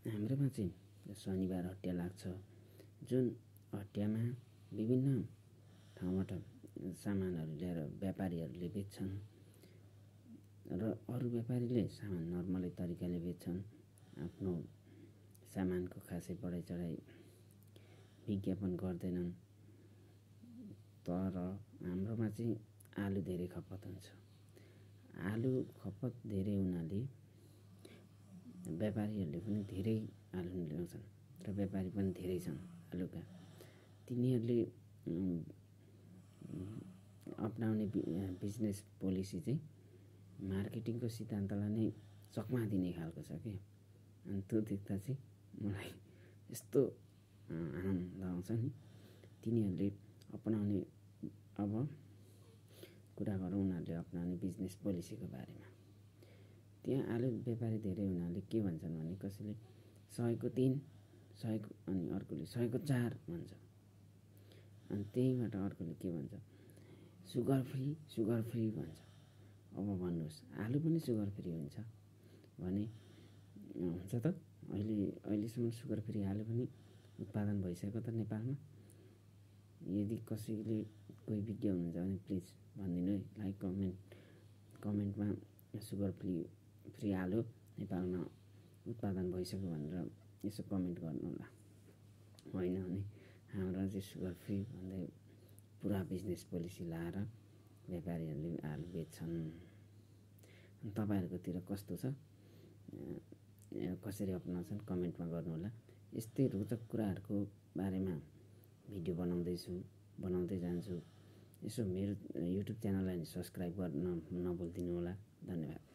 हाम्रोमा चाहिँ शनिबार हट्टा लाग्छ, जुन हट्टामा विभिन्न ठाउँबाट सामानहरू ल्याएर व्यापारीहरूले बेच्छन् र अरू व्यापारीले सामान नर्मलै तरिकाले बेच्छन्। आफ्नो सामानको खासै बढाइ चढाइ विज्ञापन गर्दैनन्। तर हाम्रोमा चाहिँ आलु धेरै खपत हुन्छ। आलु खपत धेरै हुनाले व्यापारीहरूले पनि धेरै आलु ल्याउँछन् र व्यापारी पनि धेरै छन् आलुका। तिनीहरूले अपनाउने बिजनेस पोलिसी चाहिँ मार्केटिङको सिद्धान्तलाई नै चकमा दिने खालको छ के। अनि त्यो देख्दा चाहिँ मलाई यस्तो आनन्द आउँछ नि। तिनीहरूले अपनाउने, अब कुरा गरौँ उनीहरूले अपनाउने बिजनेस पोलिसीको बारेमा। त्यहाँ आलु व्यापारी धेरै हुनाले के भन्छन् भने कसैले 100को 3, 100को, अनि अर्कोले 100को 4 भन्छ। अनि त्यहीबाट अर्कोले के भन्छ, सुगर फ्री भन्छ। अब भन्नुहोस्, आलु पनि सुगर फ्री हुन्छ भने हुन्छ त? अहिलेसम्म सुगर फ्री आलु पनि उत्पादन भइसक्यो त नेपालमा। यदि कसैले कोही विज्ञ हुनुहुन्छ भने प्लिज भनिदिनु है, लाइक कमेन्टमा सुगर फ्री आलु नेपालमा उत्पादन भइसक्यो भनेर यसो कमेन्ट गर्नु होला। होइन भने हाम्रो चाहिँ सुगर फ्री भन्दै पुरा बिजनेस पोलिसी लाएर व्यापारीहरूले आलु बेच्छन्। तपाईँहरूकोतिर कस्तो छ, कसरी अपनाउँछन् कमेन्टमा गर्नुहोला। यस्तै रोचक कुराहरूको बारेमा भिडियो बनाउँदै जान्छु। यसो मेरो युट्युब च्यानललाई सब्सक्राइब गर्न नभुलिदिनु होला। धन्यवाद।